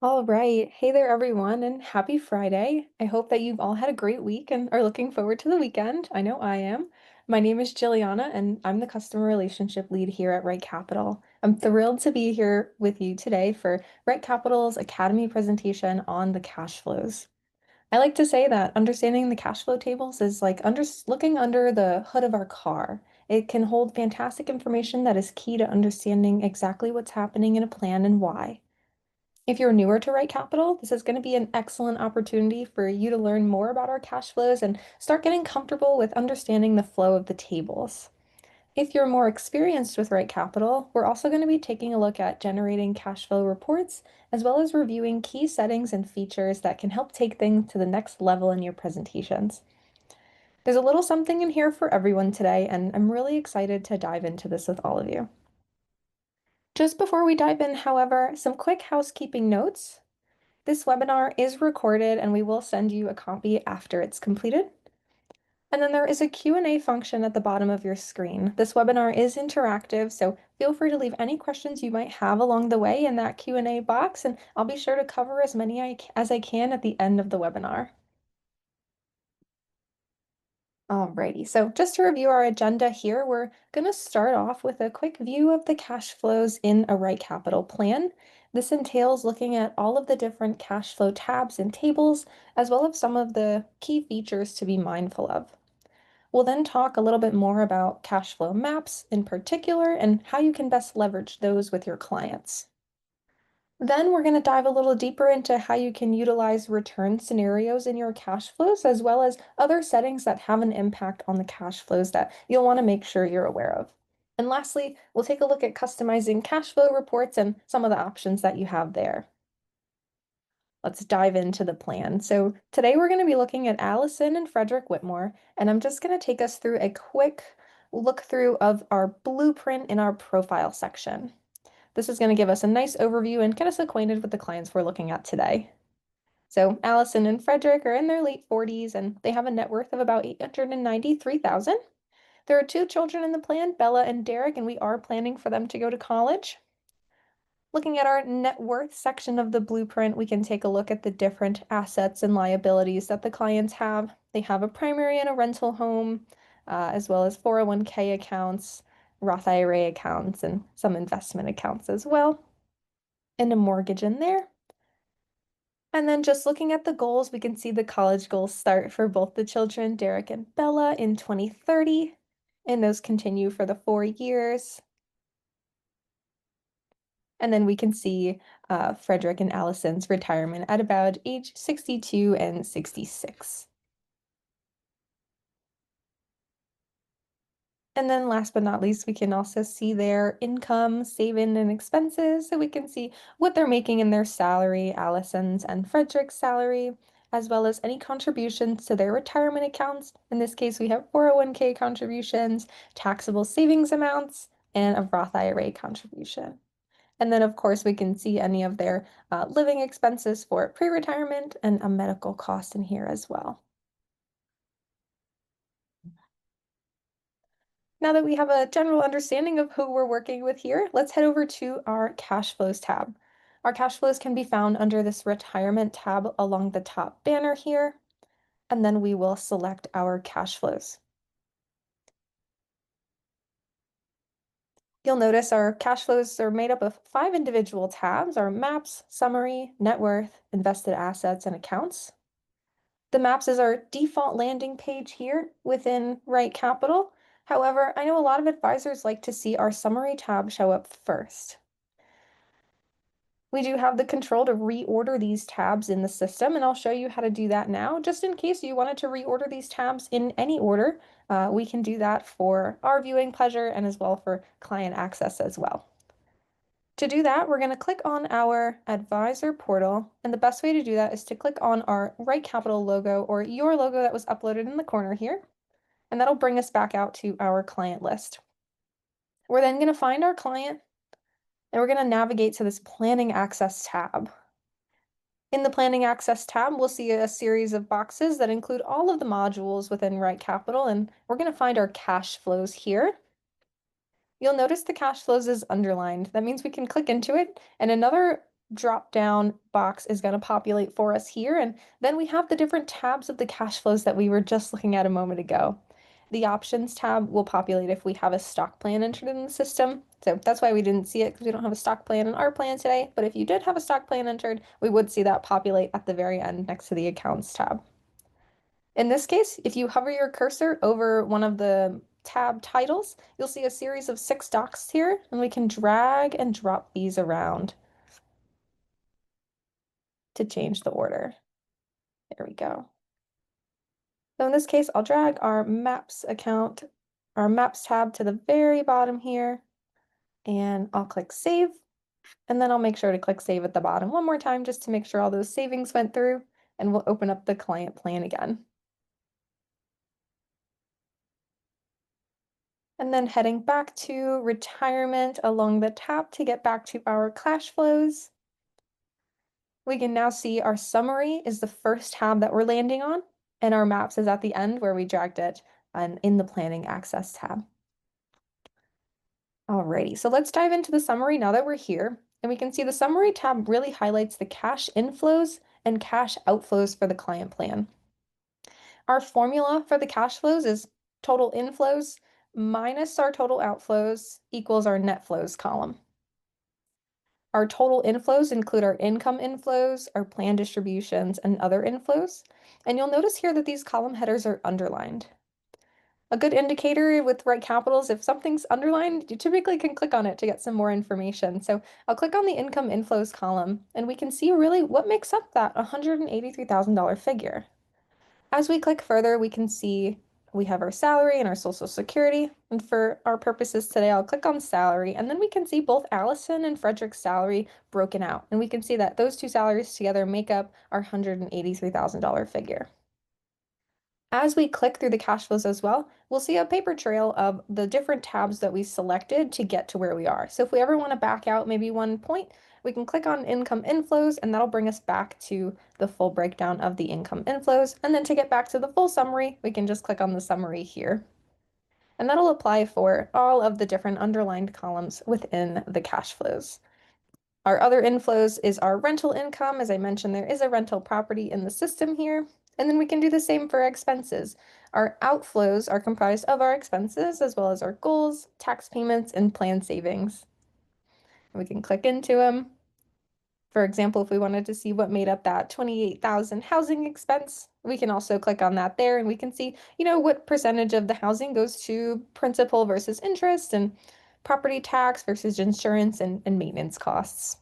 All right. Hey there, everyone, and happy Friday. I hope that you've all had a great week and are looking forward to the weekend. I know I am. My name is Jilliana, and I'm the customer relationship lead here at RightCapital. I'm thrilled to be here with you today for RightCapital's Academy presentation on the cash flows. I like to say that understanding the cash flow tables is like looking under the hood of our car. It can hold fantastic information that is key to understanding exactly what's happening in a plan and why. If you're newer to Right Capital, this is going to be an excellent opportunity for you to learn more about our cash flows and start getting comfortable with understanding the flow of the tables. If you're more experienced with Right Capital, we're also going to be taking a look at generating cash flow reports, as well as reviewing key settings and features that can help take things to the next level in your presentations. There's a little something in here for everyone today, and I'm really excited to dive into this with all of you. Just before we dive in, however, some quick housekeeping notes. This webinar is recorded and we will send you a copy after it's completed. And then there is a Q&A function at the bottom of your screen. This webinar is interactive, so feel free to leave any questions you might have along the way in that Q&A box, and I'll be sure to cover as many as I can at the end of the webinar. Alrighty, so just to review our agenda here, we're going to start off with a quick view of the cash flows in a Right Capital plan. This entails looking at all of the different cash flow tabs and tables, as well as some of the key features to be mindful of. We'll then talk a little bit more about cash flow maps in particular and how you can best leverage those with your clients. Then we're going to dive a little deeper into how you can utilize return scenarios in your cash flows, as well as other settings that have an impact on the cash flows that you'll want to make sure you're aware of. And lastly, we'll take a look at customizing cash flow reports and some of the options that you have there. Let's dive into the plan. So today we're going to be looking at Allison and Frederick Whitmore, and I'm just going to take us through a quick look through of our blueprint in our profile section. This is going to give us a nice overview and get us acquainted with the clients we're looking at today. So Allison and Frederick are in their late 40s and they have a net worth of about 893,000. There are two children in the plan, Bella and Derek, and we are planning for them to go to college. Looking at our net worth section of the blueprint, we can take a look at the different assets and liabilities that the clients have. They have a primary and a rental home, as well as 401k accounts, Roth IRA accounts, and some investment accounts as well, and a mortgage in there. And then just looking at the goals, we can see the college goals start for both the children, Derek and Bella, in 2030, and those continue for the 4 years. And then we can see Frederick and Allison's retirement at about age 62 and 66. And then last but not least, we can also see their income, saving, and expenses. So we can see what they're making in their salary, Allison's and Frederick's salary, as well as any contributions to their retirement accounts. In this case, we have 401k contributions, taxable savings amounts, and a Roth IRA contribution. And then, of course, we can see any of their living expenses for pre-retirement and a medical cost in here as well. Now that we have a general understanding of who we're working with here, let's head over to our cash flows tab. Our cash flows can be found under this retirement tab along the top banner here, and then we will select our cash flows. You'll notice our cash flows are made up of 5 individual tabs: our maps, summary, net worth, invested assets, and accounts. The maps is our default landing page here within Right Capital. However, I know a lot of advisors like to see our summary tab show up first. We do have the control to reorder these tabs in the system, and I'll show you how to do that now. Just in case you wanted to reorder these tabs in any order, we can do that for our viewing pleasure and as well for client access as well. To do that, we're going to click on our advisor portal, and the best way to do that is to click on our Right Capital logo or your logo that was uploaded in the corner here, and that'll bring us back out to our client list. We're then going to find our client, and we're going to navigate to this Planning Access tab. In the Planning Access tab, we'll see a series of boxes that include all of the modules within Right Capital, and we're going to find our cash flows here. You'll notice the cash flows is underlined. That means we can click into it, and another drop down box is going to populate for us here. And then we have the different tabs of the cash flows that we were just looking at a moment ago. The options tab will populate if we have a stock plan entered in the system. So that's why we didn't see it because we don't have a stock plan in our plan today. But if you did have a stock plan entered, we would see that populate at the very end next to the accounts tab. In this case, if you hover your cursor over one of the tab titles, you'll see a series of 6 docs here, and we can drag and drop these around to change the order. There we go. So in this case, I'll drag our maps account, our maps tab to the very bottom here, and I'll click save. And then I'll make sure to click save at the bottom one more time just to make sure all those savings went through, and we'll open up the client plan again. And then heading back to retirement along the top to get back to our cash flows. We can now see our summary is the first tab that we're landing on, and our maps is at the end where we dragged it and in the planning access tab. Alrighty, so let's dive into the summary now that we're here. And we can see the summary tab really highlights the cash inflows and cash outflows for the client plan. Our formula for the cash flows is total inflows minus our total outflows equals our net flows column. Our total inflows include our income inflows, our plan distributions, and other inflows. And you'll notice here that these column headers are underlined. A good indicator with RightCapital is if something's underlined, you typically can click on it to get some more information. So I'll click on the income inflows column, and we can see really what makes up that $183,000 figure. As we click further, we can see we have our salary and our Social Security. And for our purposes today, I'll click on salary, and then we can see both Allison and Frederick's salary broken out. And we can see that those two salaries together make up our $183,000 figure. As we click through the cash flows as well, we'll see a paper trail of the different tabs that we selected to get to where we are. So if we ever want to back out maybe one point, we can click on income inflows, and that'll bring us back to the full breakdown of the income inflows. And then to get back to the full summary, we can just click on the summary here. And that'll apply for all of the different underlined columns within the cash flows. Our other inflows is our rental income. As I mentioned, there is a rental property in the system here. And then we can do the same for our expenses. Our outflows are comprised of our expenses as well as our goals, tax payments, and plan savings. We can click into them. For example, if we wanted to see what made up that $28,000 housing expense, we can also click on that there, and we can see, what percentage of the housing goes to principal versus interest and property tax versus insurance and maintenance costs.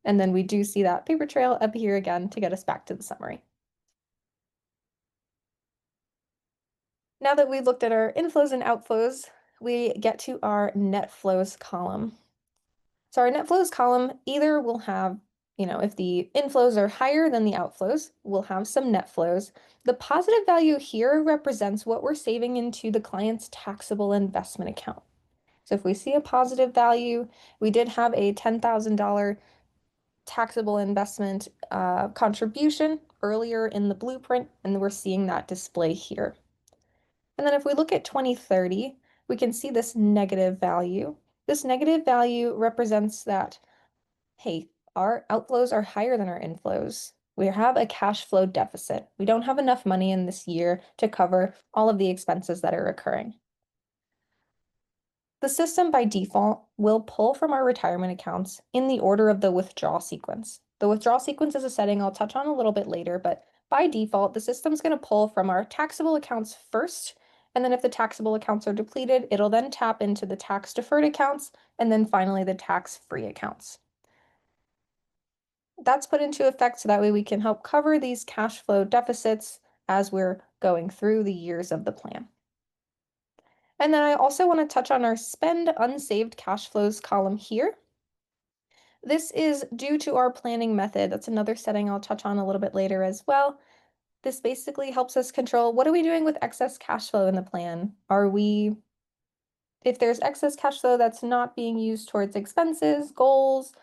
And then we do see that paper trail up here again to get us back to the summary. Now that we've looked at our inflows and outflows, we get to our net flows column. So our net flows column either will have, if the inflows are higher than the outflows, we'll have some net flows. The positive value here represents what we're saving into the client's taxable investment account. So if we see a positive value, we did have a $10,000 taxable investment contribution earlier in the blueprint, and we're seeing that display here. And then if we look at 2030, we can see this negative value. This negative value represents that, hey, our outflows are higher than our inflows. We have a cash flow deficit. We don't have enough money in this year to cover all of the expenses that are occurring. The system by default will pull from our retirement accounts in the order of the withdrawal sequence. The withdrawal sequence is a setting I'll touch on a little bit later, but by default, the system's going to pull from our taxable accounts first, and then if the taxable accounts are depleted, it'll then tap into the tax-deferred accounts, and then finally the tax-free accounts. That's put into effect so that way we can help cover these cash flow deficits as we're going through the years of the plan. And then I also want to touch on our spend unsaved cash flows column here. This is due to our planning method. That's another setting I'll touch on a little bit later as well. This basically helps us control what are we doing with excess cash flow in the plan? If there's excess cash flow that's not being used towards expenses, goals,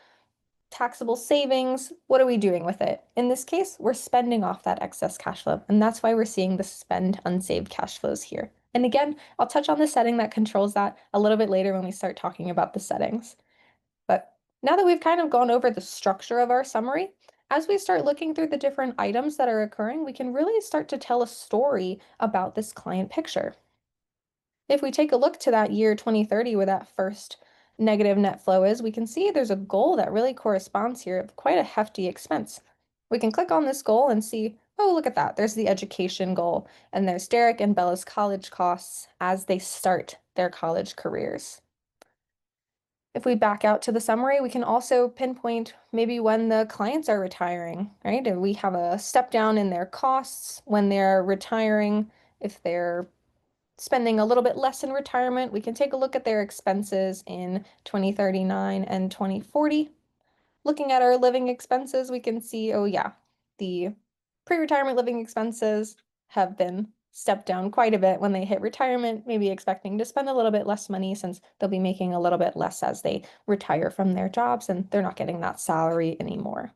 taxable savings, what are we doing with it? In this case, we're spending off that excess cash flow, and that's why we're seeing the spend unsaved cash flows here. And again, I'll touch on the setting that controls that a little bit later when we start talking about the settings. But Now that we've kind of gone over the structure of our summary, as we start looking through the different items that are occurring, we can really start to tell a story about this client picture. If we take a look to that year 2030 where that first negative net flow is, we can see there's a goal that really corresponds here of quite a hefty expense. We can click on this goal and see, oh, look at that. There's the education goal, and there's Derek and Bella's college costs as they start their college careers. If we back out to the summary, we can also pinpoint maybe when the clients are retiring, right? If we have a step down in their costs when they're retiring, if they're spending a little bit less in retirement, we can take a look at their expenses in 2039 and 2040. Looking at our living expenses, we can see, oh yeah, the pre-retirement living expenses have been stepped down quite a bit when they hit retirement, maybe expecting to spend a little bit less money since they'll be making a little bit less as they retire from their jobs and they're not getting that salary anymore.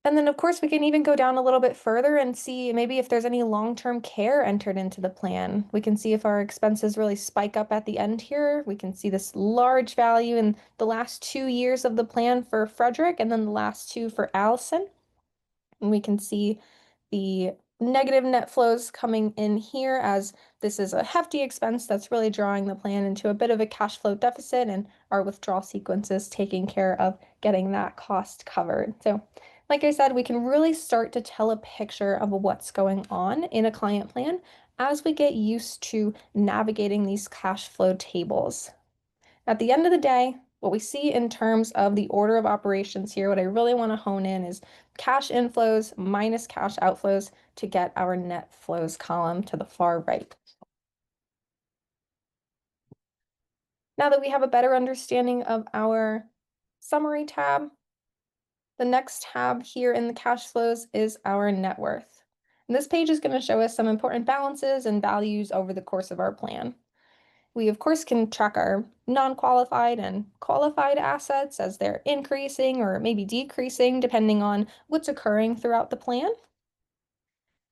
And then, of course, we can even go down a little bit further and see maybe if there's any long-term care entered into the plan. We can see if our expenses really spike up at the end here. We can see this large value in the last 2 years of the plan for Frederick and then the last two for Allison. And we can see the negative net flows coming in here as this is a hefty expense that's really drawing the plan into a bit of a cash flow deficit, and our withdrawal sequences taking care of getting that cost covered. So like I said, we can really start to tell a picture of what's going on in a client plan as we get used to navigating these cash flow tables. At the end of the day, what we see in terms of the order of operations here, what I really want to hone in is cash inflows minus cash outflows to get our net flows column to the far right. Now that we have a better understanding of our summary tab, the next tab here in the cash flows is our net worth. And this page is going to show us some important balances and values over the course of our plan. We, of course, can track our non-qualified and qualified assets as they're increasing or maybe decreasing depending on what's occurring throughout the plan.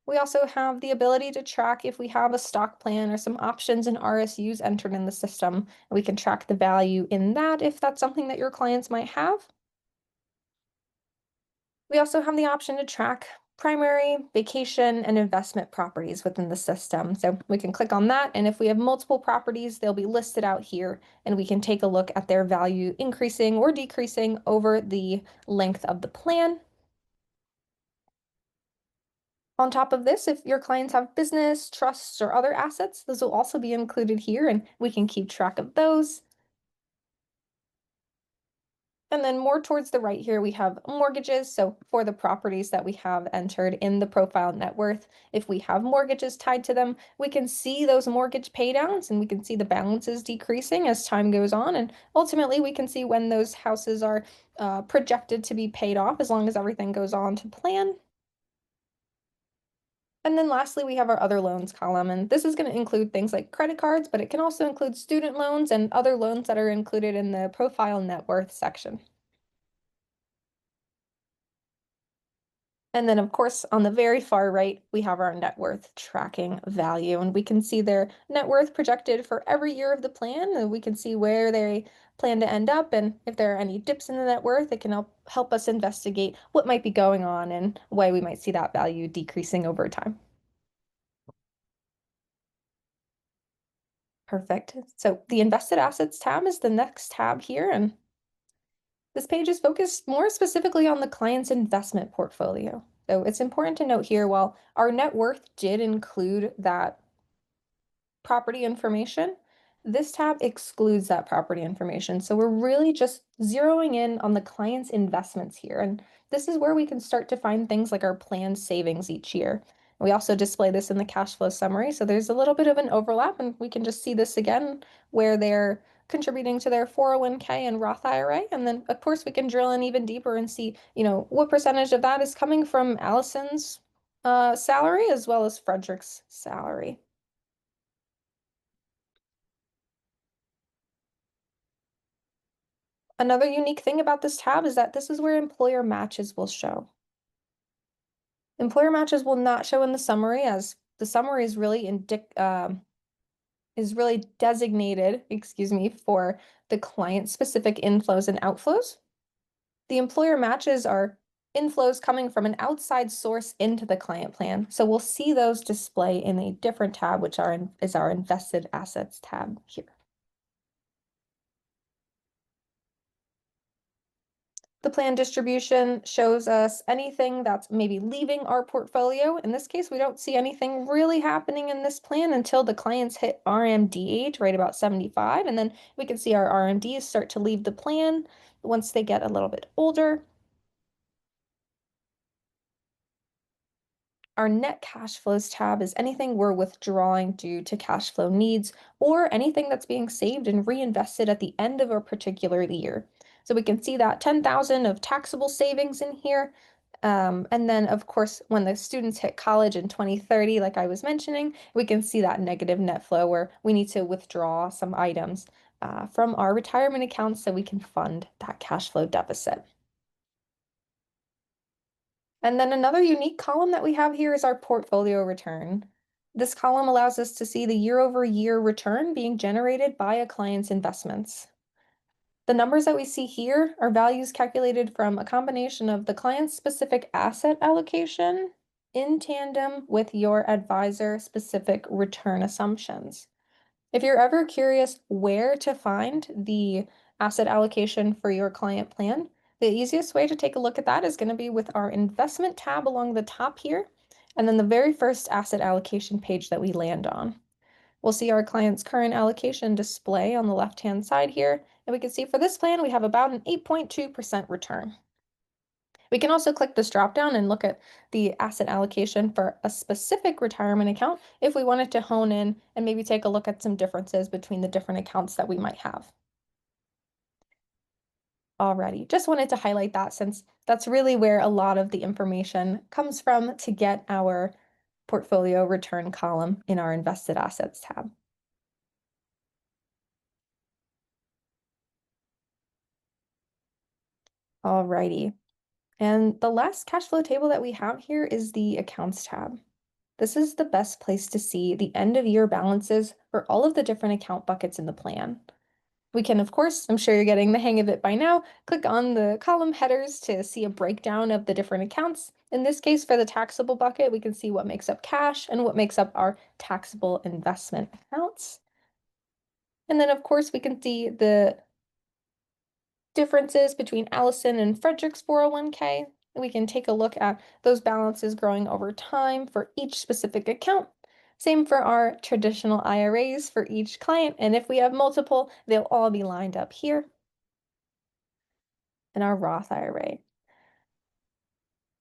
We also have the ability to track if we have a stock plan or some options and RSUs entered in the system. We can track the value in that if that's something that your clients might have. We also have the option to track primary, vacation, and investment properties within the system. So we can click on that, and if we have multiple properties, they'll be listed out here, and we can take a look at their value increasing or decreasing over the length of the plan. On top of this, if your clients have business, trusts, or other assets, those will also be included here, and we can keep track of those. And then more towards the right here, we have mortgages. So for the properties that we have entered in the profile net worth, if we have mortgages tied to them, we can see those mortgage paydowns and we can see the balances decreasing as time goes on. And ultimately, we can see when those houses are projected to be paid off as long as everything goes on to plan. And then lastly, we have our other loans column, and this is going to include things like credit cards, but it can also include student loans and other loans that are included in the profile net worth section. And then, of course, on the very far right, we have our net worth tracking value, and we can see their net worth projected for every year of the plan, and we can see where they plan to end up, and if there are any dips in the net worth, it can help us investigate what might be going on and why we might see that value decreasing over time. Perfect. So the invested assets tab is the next tab here, and this page is focused more specifically on the client's investment portfolio. So it's important to note here, while our net worth did include that property information, this tab excludes that property information. So we're really just zeroing in on the client's investments here. And this is where we can start to find things like our planned savings each year. We also display this in the cash flow summary. So there's a little bit of an overlap, and we can just see this again where they're contributing to their 401k and Roth IRA. And then, of course, we can drill in even deeper and see, what percentage of that is coming from Allison's salary as well as Frederick's salary. Another unique thing about this tab is that this is where employer matches will show. Employer matches will not show in the summary, as the summary is really is really designated, excuse me, for the client-specific inflows and outflows. The employer matches are inflows coming from an outside source into the client plan. So we'll see those display in a different tab, which is our invested assets tab here. The plan distribution shows us anything that's maybe leaving our portfolio. In this case, we don't see anything really happening in this plan until the clients hit RMD age, right about 75. And then we can see our RMDs start to leave the plan once they get a little bit older. Our net cash flows tab is anything we're withdrawing due to cash flow needs or anything that's being saved and reinvested at the end of a particular year. So we can see that 10,000 of taxable savings in here. And then, of course, when the students hit college in 2030, like I was mentioning, we can see that negative net flow where we need to withdraw some items from our retirement accounts so we can fund that cash flow deficit. And then another unique column that we have here is our portfolio return. This column allows us to see the year-over-year return being generated by a client's investments. The numbers that we see here are values calculated from a combination of the client's specific asset allocation in tandem with your advisor-specific return assumptions. If you're ever curious where to find the asset allocation for your client plan, the easiest way to take a look at that is going to be with our investment tab along the top here, and then the very first asset allocation page that we land on. We'll see our client's current allocation display on the left-hand side here, and we can see for this plan we have about an 8.2% return. We can also click this drop down and look at the asset allocation for a specific retirement account if we wanted to hone in and maybe take a look at some differences between the different accounts that we might have. Alrighty, just wanted to highlight that since that's really where a lot of the information comes from to get our portfolio return column in our invested assets tab. Alrighty. And the last cash flow table that we have here is the accounts tab. This is the best place to see the end of year balances for all of the different account buckets in the plan. We can, of course, I'm sure you're getting the hang of it by now, click on the column headers to see a breakdown of the different accounts. In this case, for the taxable bucket, we can see what makes up cash and what makes up our taxable investment accounts. And then, of course, we can see the differences between Allison and Frederick's 401k. We can take a look at those balances growing over time for each specific account. Same for our traditional IRAs for each client. And if we have multiple, they'll all be lined up here in our Roth IRA.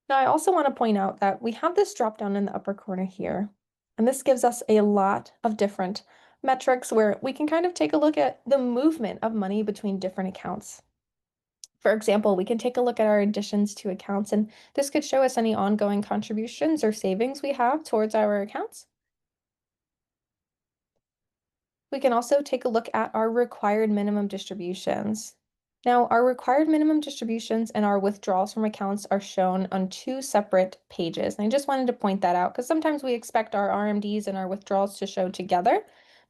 Now, I also want to point out that we have this drop down in the upper corner here. And this gives us a lot of different metrics where we can kind of take a look at the movement of money between different accounts. For example, we can take a look at our additions to accounts, and this could show us any ongoing contributions or savings we have towards our accounts. We can also take a look at our required minimum distributions. Now, our required minimum distributions and our withdrawals from accounts are shown on two separate pages. And I just wanted to point that out because sometimes we expect our RMDs and our withdrawals to show together.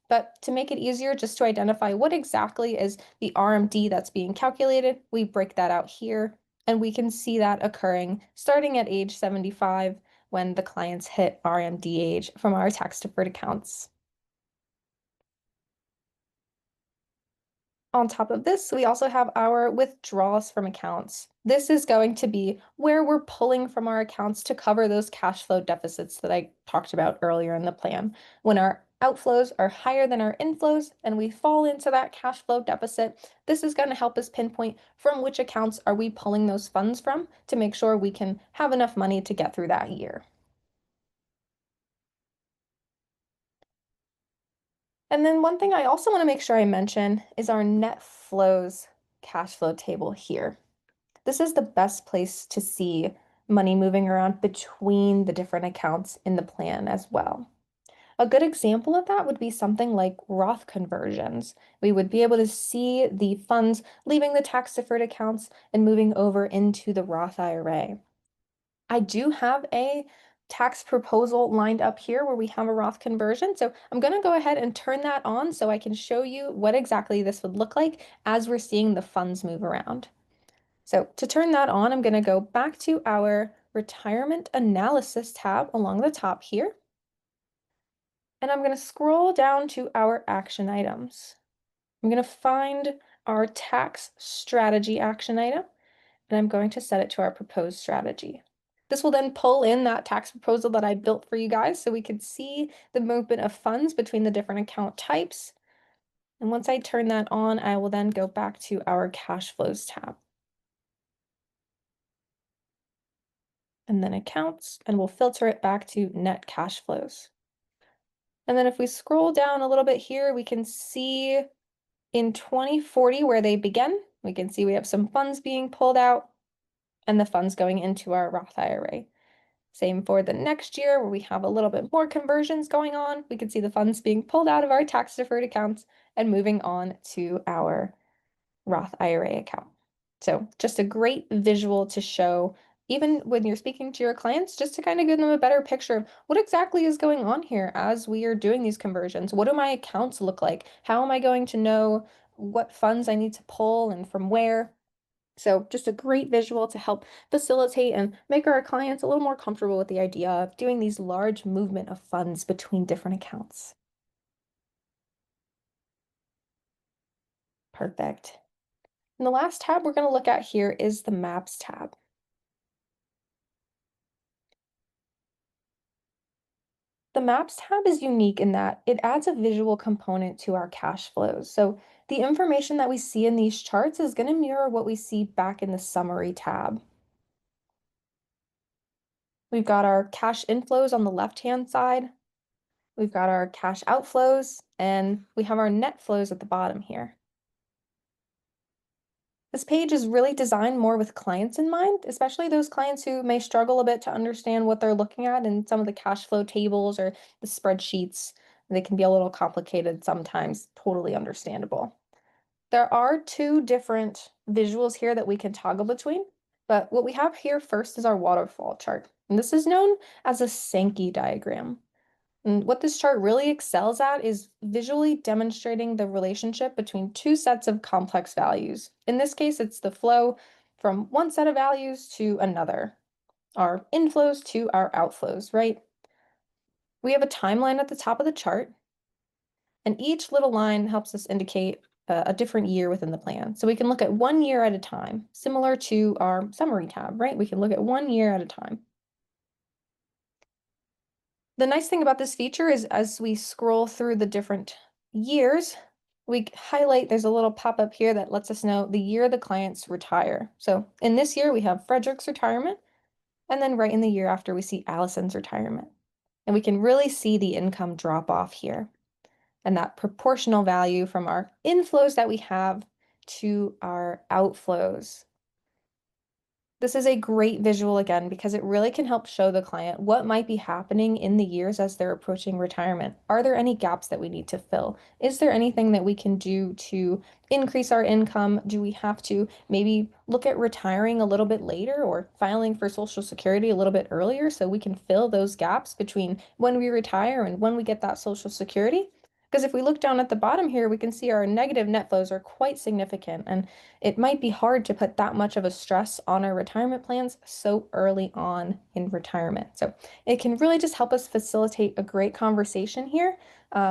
But to make it easier just to identify what exactly is the RMD that's being calculated, we break that out here. And we can see that occurring starting at age 75 when the clients hit RMD age from our tax-deferred accounts. On top of this, we also have our withdrawals from accounts. This is going to be where we're pulling from our accounts to cover those cash flow deficits that I talked about earlier in the plan. When our outflows are higher than our inflows and we fall into that cash flow deficit, this is going to help us pinpoint from which accounts are we pulling those funds from to make sure we can have enough money to get through that year. And then one thing I also want to make sure I mention is our net flows cash flow table here. This is the best place to see money moving around between the different accounts in the plan as well. A good example of that would be something like Roth conversions. We would be able to see the funds leaving the tax-deferred accounts and moving over into the Roth IRA. I do have a tax proposal lined up here where we have a Roth conversion. So I'm going to go ahead and turn that on so I can show you what exactly this would look like as we're seeing the funds move around. So to turn that on, I'm going to go back to our retirement analysis tab along the top here. And I'm going to scroll down to our action items. I'm going to find our tax strategy action item, and I'm going to set it to our proposed strategy. This will then pull in that tax proposal that I built for you guys so we could see the movement of funds between the different account types. And once I turn that on, I will then go back to our cash flows tab. And then accounts, and we'll filter it back to net cash flows. And then if we scroll down a little bit here, we can see in 2040 where they begin. We can see we have some funds being pulled out and the funds going into our Roth IRA. Same for the next year where we have a little bit more conversions going on. We can see the funds being pulled out of our tax deferred accounts and moving on to our Roth IRA account. So just a great visual to show, even when you're speaking to your clients, just to kind of give them a better picture of what exactly is going on here as we are doing these conversions. What do my accounts look like? How am I going to know what funds I need to pull and from where? So just a great visual to help facilitate and make our clients a little more comfortable with the idea of doing these large movement of funds between different accounts. Perfect. And the last tab we're going to look at here is the Maps tab. The Maps tab is unique in that it adds a visual component to our cash flows. So the information that we see in these charts is going to mirror what we see back in the Summary tab. We've got our cash inflows on the left-hand side. We've got our cash outflows, and we have our net flows at the bottom here. This page is really designed more with clients in mind, especially those clients who may struggle a bit to understand what they're looking at in some of the cash flow tables or the spreadsheets. They can be a little complicated sometimes, totally understandable. There are two different visuals here that we can toggle between, but what we have here first is our waterfall chart. And this is known as a Sankey diagram. And what this chart really excels at is visually demonstrating the relationship between two sets of complex values. In this case, it's the flow from one set of values to another, our inflows to our outflows, right? We have a timeline at the top of the chart, and each little line helps us indicate a different year within the plan. So we can look at 1 year at a time, similar to our summary tab, right? We can look at 1 year at a time. The nice thing about this feature is as we scroll through the different years, we highlight, there's a little pop-up here that lets us know the year the clients retire. So in this year, we have Frederick's retirement, and then right in the year after, we see Allison's retirement. And we can really see the income drop off here and that proportional value from our inflows that we have to our outflows. This is a great visual again because it really can help show the client what might be happening in the years as they're approaching retirement. Are there any gaps that we need to fill? Is there anything that we can do to increase our income? Do we have to maybe look at retiring a little bit later or filing for Social Security a little bit earlier so we can fill those gaps between when we retire and when we get that Social Security? Because if we look down at the bottom here, we can see our negative net flows are quite significant, and it might be hard to put that much of a stress on our retirement plans so early on in retirement. So it can really just help us facilitate a great conversation here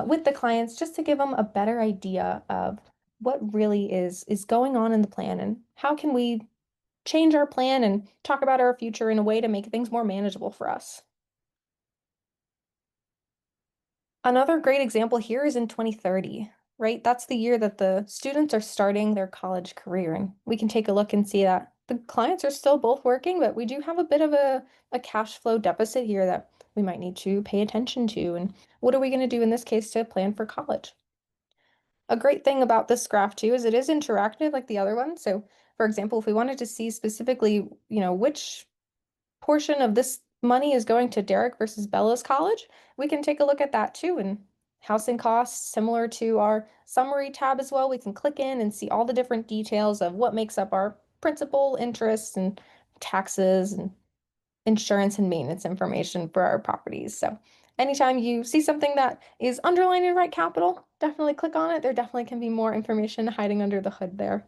with the clients just to give them a better idea of what really is going on in the plan and how can we change our plan and talk about our future in a way to make things more manageable for us. Another great example here is in 2030, right? That's the year that the students are starting their college career. And we can take a look and see that the clients are still both working, but we do have a bit of a cash flow deficit here that we might need to pay attention to. And what are we going to do in this case to plan for college? A great thing about this graph too is it is interactive like the other one. So for example, if we wanted to see specifically, which portion of this money is going to Derek versus Bella's college, we can take a look at that too. And housing costs, similar to our summary tab as well, we can click in and see all the different details of what makes up our principal, interest, and taxes, and insurance and maintenance information for our properties. So anytime you see something that is underlined in RightCapital, definitely click on it. There definitely can be more information hiding under the hood there.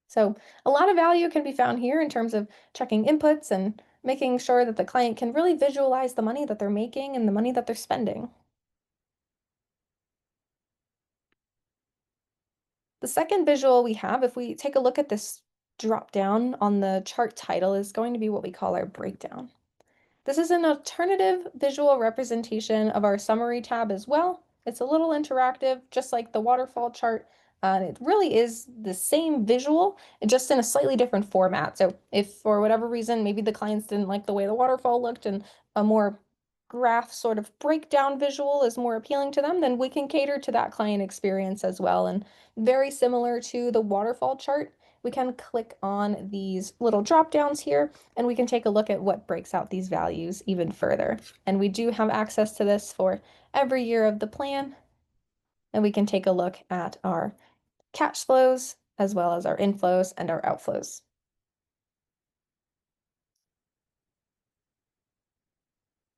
So a lot of value can be found here in terms of checking inputs and making sure that the client can really visualize the money that they're making and the money that they're spending. The second visual we have, if we take a look at this drop down on the chart title, is going to be what we call our breakdown. This is an alternative visual representation of our summary tab as well. It's a little interactive, just like the waterfall chart. It really is the same visual, just in a slightly different format. So if for whatever reason, maybe the clients didn't like the way the waterfall looked and a more graph sort of breakdown visual is more appealing to them, then we can cater to that client experience as well. And very similar to the waterfall chart, we can click on these little drop downs here and we can take a look at what breaks out these values even further. And we do have access to this for every year of the plan. And we can take a look at our cash flows as well as our inflows and our outflows.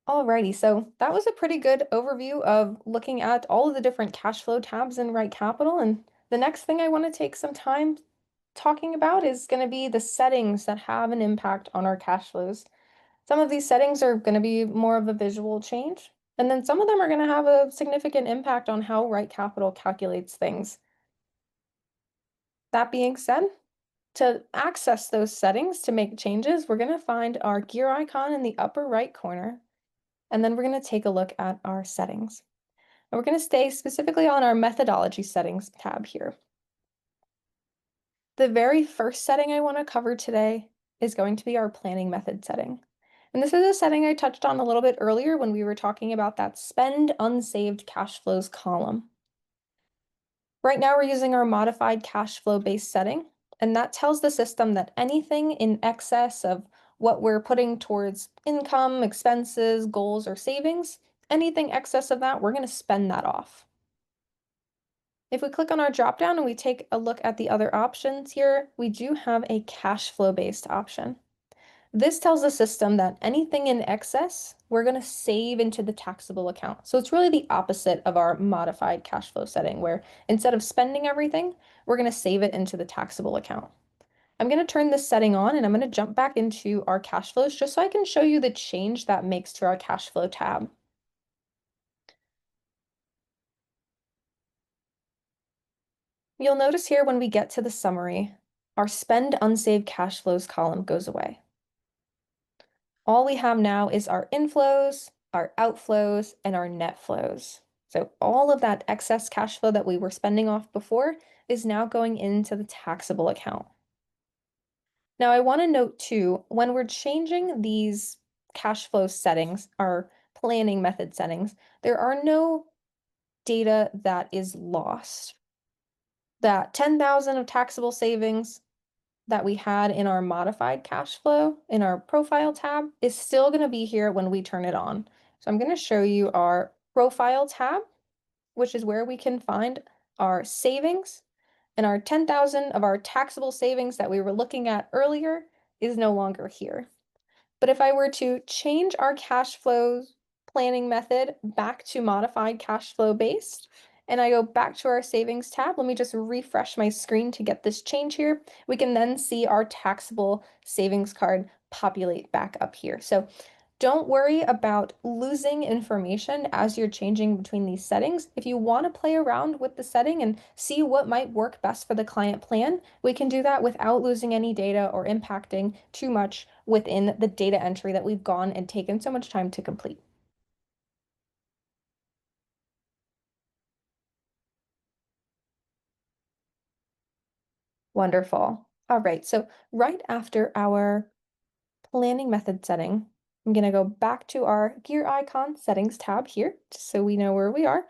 Alrighty, so that was a pretty good overview of looking at all of the different cash flow tabs in RightCapital. And the next thing I want to take some time talking about is going to be the settings that have an impact on our cash flows. Some of these settings are going to be more of a visual change, and then some of them are going to have a significant impact on how RightCapital calculates things. That being said, to access those settings to make changes, we're going to find our gear icon in the upper right corner, and then we're going to take a look at our settings. And we're going to stay specifically on our methodology settings tab here. The very first setting I want to cover today is going to be our planning method setting. And this is a setting I touched on a little bit earlier when we were talking about that spend unsaved cash flows column. Right now we're using our modified cash flow based setting, and that tells the system that anything in excess of what we're putting towards income, expenses, goals, or savings, anything excess of that, we're going to spend that off. If we click on our dropdown and we take a look at the other options here, we do have a cash flow based option. This tells the system that anything in excess, we're going to save into the taxable account. So it's really the opposite of our modified cash flow setting, where instead of spending everything, we're going to save it into the taxable account. I'm going to turn this setting on and I'm going to jump back into our cash flows just so I can show you the change that makes to our cash flow tab. You'll notice here when we get to the summary, our spend unsaved cash flows column goes away. All we have now is our inflows, our outflows, and our net flows. So all of that excess cash flow that we were spending off before is now going into the taxable account. Now I want to note too, when we're changing these cash flow settings, our planning method settings, there are no data that is lost. That 10,000 of taxable savings that we had in our modified cash flow in our profile tab is still going to be here when we turn it on. So I'm going to show you our profile tab, which is where we can find our savings, and our 10,000 of our taxable savings that we were looking at earlier is no longer here. But if I were to change our cash flows planning method back to modified cash flow based, and I go back to our savings tab, let me just refresh my screen to get this change here. We can then see our taxable savings card populate back up here. So don't worry about losing information as you're changing between these settings. If you want to play around with the setting and see what might work best for the client plan, we can do that without losing any data or impacting too much within the data entry that we've gone and taken so much time to complete. Wonderful. All right, so right after our planning method setting, I'm going to go back to our gear icon settings tab here, just so we know where we are.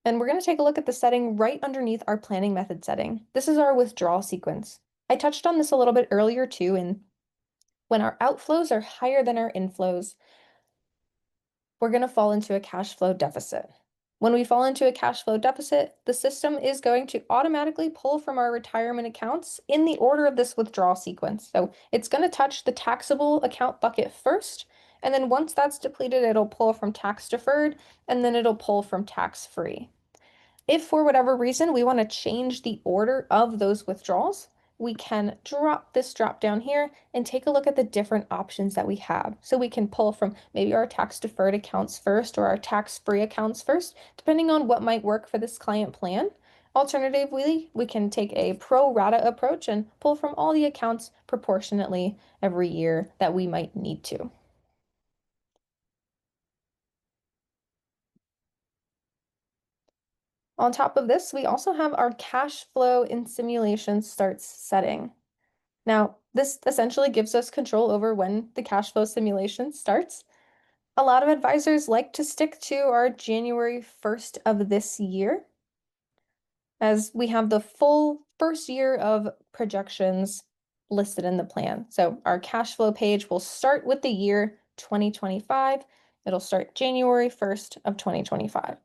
And we're going to take a look at the setting right underneath our planning method setting. This is our withdrawal sequence. I touched on this a little bit earlier too, and when our outflows are higher than our inflows, we're going to fall into a cash flow deficit. When we fall into a cash flow deficit, the system is going to automatically pull from our retirement accounts in the order of this withdrawal sequence. So it's going to touch the taxable account bucket first, and then once that's depleted, it'll pull from tax deferred, and then it'll pull from tax free. If for whatever reason we want to change the order of those withdrawals, we can drop this drop down here and take a look at the different options that we have. So we can pull from maybe our tax deferred accounts first or our tax free accounts first, depending on what might work for this client plan. Alternatively, we can take a pro rata approach and pull from all the accounts proportionately every year that we might need to. On top of this, we also have our cash flow in simulation starts setting. Now, this essentially gives us control over when the cash flow simulation starts. A lot of advisors like to stick to our January 1st of this year, as we have the full first year of projections listed in the plan. So our cash flow page will start with the year 2025. It'll start January 1st of 2025.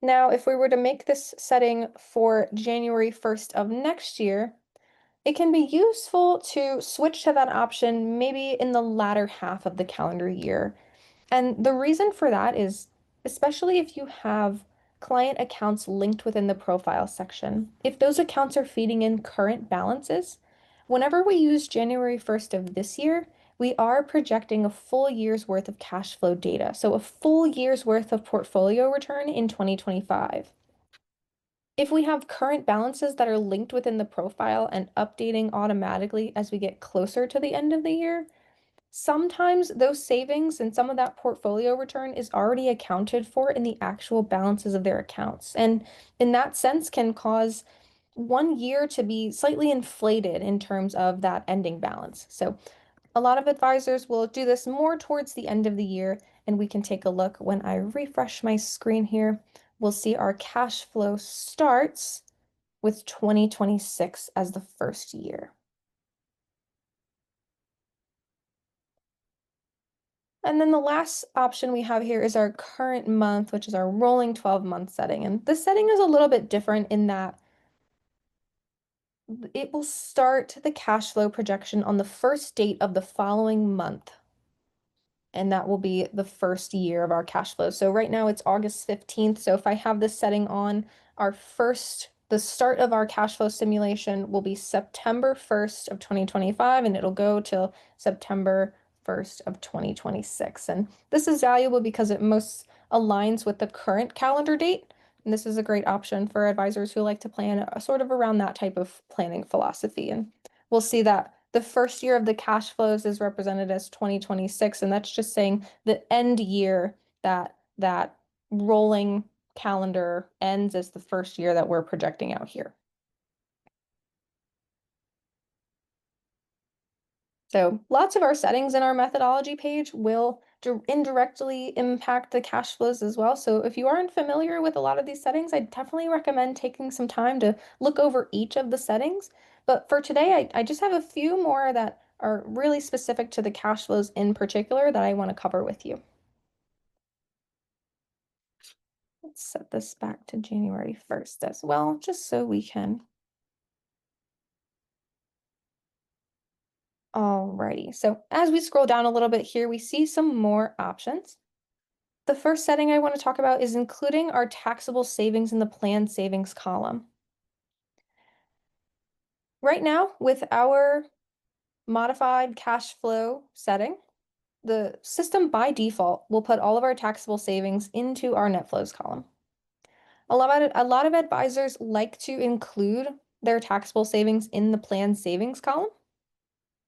Now, if we were to make this setting for January 1st of next year, it can be useful to switch to that option maybe in the latter half of the calendar year. And the reason for that is, especially if you have client accounts linked within the profile section, if those accounts are feeding in current balances, whenever we use January 1st of this year, we are projecting a full year's worth of cash flow data. So a full year's worth of portfolio return in 2025. If we have current balances that are linked within the profile and updating automatically as we get closer to the end of the year, sometimes those savings and some of that portfolio return is already accounted for in the actual balances of their accounts. And in that sense, can cause one year to be slightly inflated in terms of that ending balance. So a lot of advisors will do this more towards the end of the year, and we can take a look when I refresh my screen here. We'll see our cash flow starts with 2026 as the first year. And then the last option we have here is our current month, which is our rolling 12-month setting. And this setting is a little bit different in that it will start the cash flow projection on the first date of the following month. And that will be the first year of our cash flow. So right now it's August 15th. So if I have this setting on, the start of our cash flow simulation will be September 1st of 2025, and it'll go till September 1st of 2026. And this is valuable because it most aligns with the current calendar date. And this is a great option for advisors who like to plan sort of around that type of planning philosophy. And we'll see that the first year of the cash flows is represented as 2026, and that's just saying the end year that rolling calendar ends as the first year that we're projecting out here. So lots of our settings in our methodology page will indirectly impact the cash flows as well. So if you aren't familiar with a lot of these settings, I definitely recommend taking some time to look over each of the settings. But for today, I just have a few more that are really specific to the cash flows in particular that I want to cover with you. Let's set this back to January 1st as well, just so we can. Alrighty, so as we scroll down a little bit here, we see some more options. The first setting I want to talk about is including our taxable savings in the planned savings column. Right now, with our modified cash flow setting, the system by default will put all of our taxable savings into our net flows column. A lot of advisors like to include their taxable savings in the planned savings column.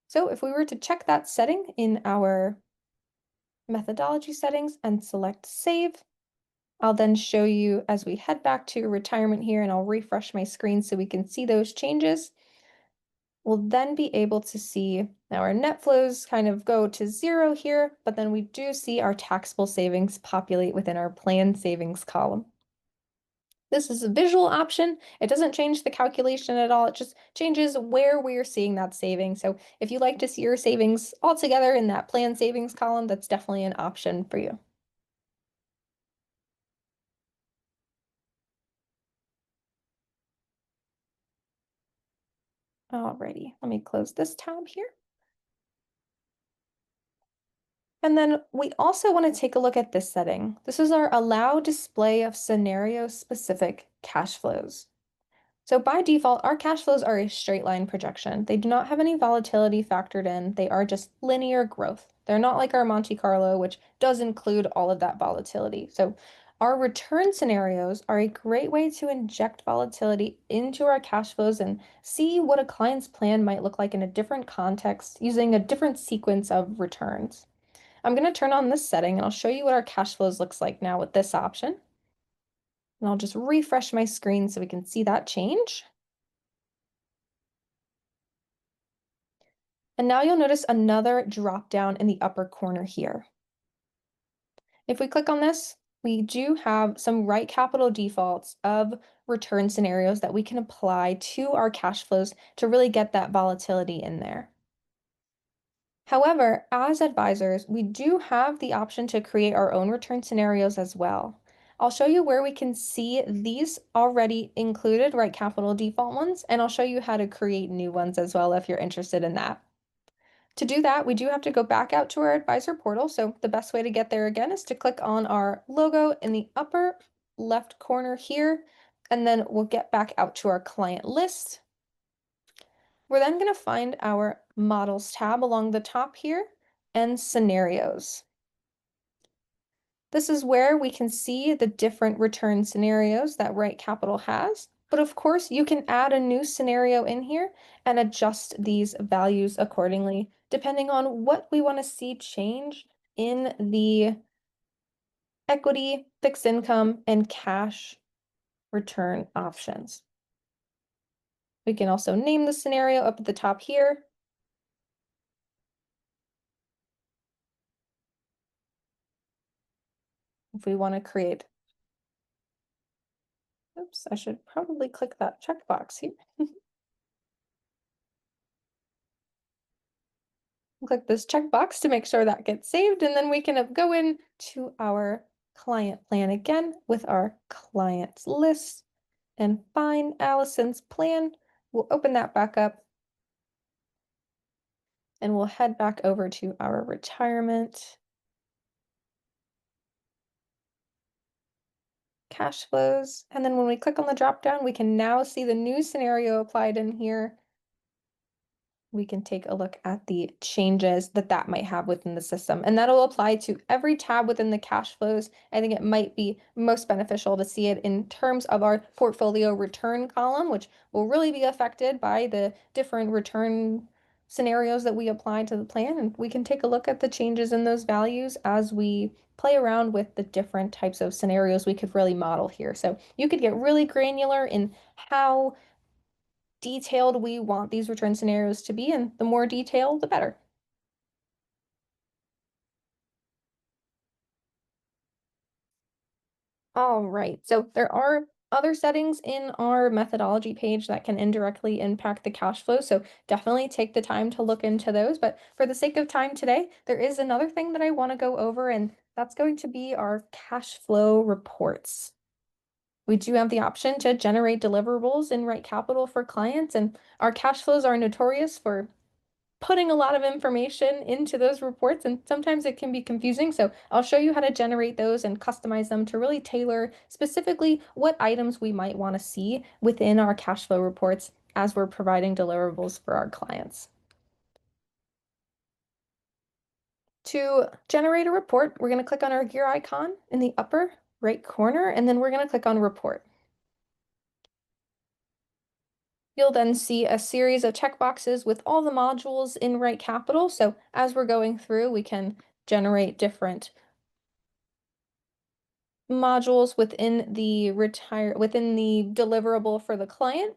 So if we were to check that setting in our methodology settings and select save, I'll then show you as we head back to retirement here, and I'll refresh my screen so we can see those changes. We'll then be able to see now our net flows kind of go to 0 here, but then we do see our taxable savings populate within our planned savings column. This is a visual option. It doesn't change the calculation at all. It just changes where we're seeing that savings. So if you like to see your savings all together in that plan savings column, that's definitely an option for you. Alrighty, let me close this tab here. And then we also want to take a look at this setting. This is our allow display of scenario-specific cash flows. So by default, our cash flows are a straight line projection. They do not have any volatility factored in. They are just linear growth. They're not like our Monte Carlo, which does include all of that volatility. So our return scenarios are a great way to inject volatility into our cash flows and see what a client's plan might look like in a different context using a different sequence of returns. I'm going to turn on this setting and I'll show you what our cash flows looks like now with this option. And I'll just refresh my screen so we can see that change. And now you'll notice another drop down in the upper corner here. If we click on this, we do have some RightCapital defaults of return scenarios that we can apply to our cash flows to really get that volatility in there. However, as advisors, we do have the option to create our own return scenarios as well. I'll show you where we can see these already included RightCapital default ones, and I'll show you how to create new ones as well if you're interested in that. To do that, we do have to go back out to our advisor portal. So the best way to get there again is to click on our logo in the upper left corner here, and then we'll get back out to our client list. We're then going to find our models tab along the top here and scenarios. This is where we can see the different return scenarios that RightCapital has. But of course, you can add a new scenario in here and adjust these values accordingly, depending on what we want to see change in the equity, fixed income, and cash return options. We can also name the scenario up at the top here. If we want to create, oops, I should probably click that checkbox here. Click this checkbox to make sure that gets saved, and then we can go in to our client plan again with our clients list and find Allison's plan. We'll open that back up and we'll head back over to our retirement cash flows. And then when we click on the drop down, we can now see the new scenario applied in here. We can take a look at the changes that might have within the system. And that'll apply to every tab within the cash flows. I think it might be most beneficial to see it in terms of our portfolio return column, which will really be affected by the different return scenarios that we apply to the plan. And we can take a look at the changes in those values as we play around with the different types of scenarios we could really model here. So you could get really granular in how detailed we want these return scenarios to be, and the more detail, the better. All right, so there are other settings in our methodology page that can indirectly impact the cash flow, so definitely take the time to look into those. But for the sake of time today, there is another thing that I want to go over, and that's going to be our cash flow reports. We do have the option to generate deliverables in RightCapital for clients, and our cash flows are notorious for putting a lot of information into those reports, and sometimes it can be confusing. So I'll show you how to generate those and customize them to really tailor specifically what items we might want to see within our cash flow reports as we're providing deliverables for our clients. To generate a report, we're going to click on our gear icon in the upper right corner, and then we're going to click on Report. You'll then see a series of checkboxes with all the modules in RightCapital. So as we're going through, we can generate different modules within the deliverable for the client.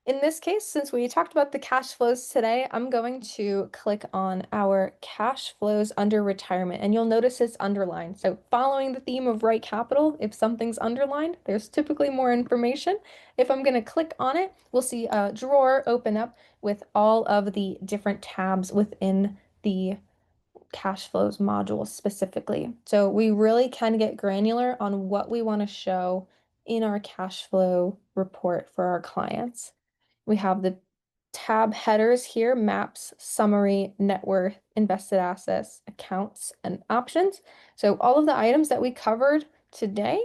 In this case, since we talked about the cash flows today, I'm going to click on our cash flows under retirement, and you'll notice it's underlined. So following the theme of Right Capital, if something's underlined, there's typically more information. If I'm going to click on it, we'll see a drawer open up with all of the different tabs within the cash flows module specifically. So we really can get granular on what we want to show in our cash flow report for our clients. We have the tab headers here, maps, summary, net worth, invested assets, accounts, and options. So all of the items that we covered today.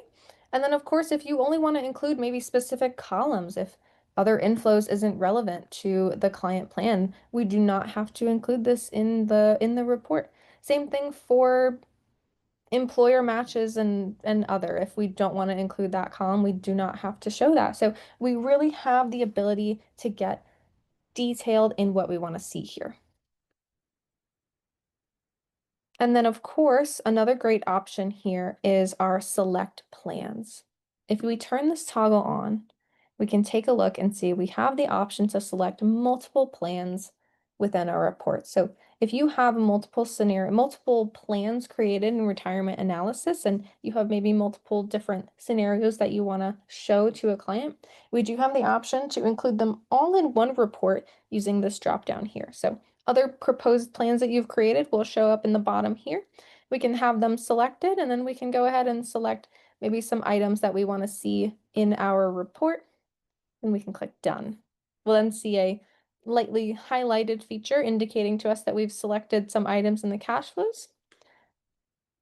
And then of course, if you only want to include maybe specific columns, if other inflows isn't relevant to the client plan, we do not have to include this in the report. Same thing for employer matches and other. If we don't want to include that column, we do not have to show that. So we really have the ability to get detailed in what we want to see here. And then, of course, another great option here is our select plans. If we turn this toggle on, we can take a look and see we have the option to select multiple plans within our report. So if you have multiple plans created in retirement analysis, and you have maybe multiple different scenarios that you want to show to a client, we do have the option to include them all in one report using this drop down here. So other proposed plans that you've created will show up in the bottom here. We can have them selected, and then we can go ahead and select maybe some items that we want to see in our report, and we can click done. We'll then see a lightly highlighted feature indicating to us that we've selected some items in the cash flows.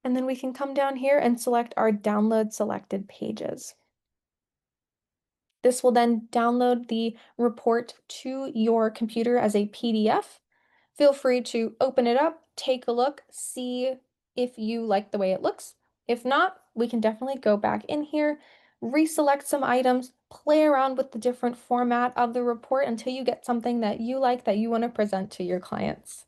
And then we can come down here and select our download selected pages. This will then download the report to your computer as a PDF. Feel free to open it up, take a look, see if you like the way it looks. If not, we can definitely go back in here, reselect some items, play around with the different format of the report until you get something that you like that you want to present to your clients.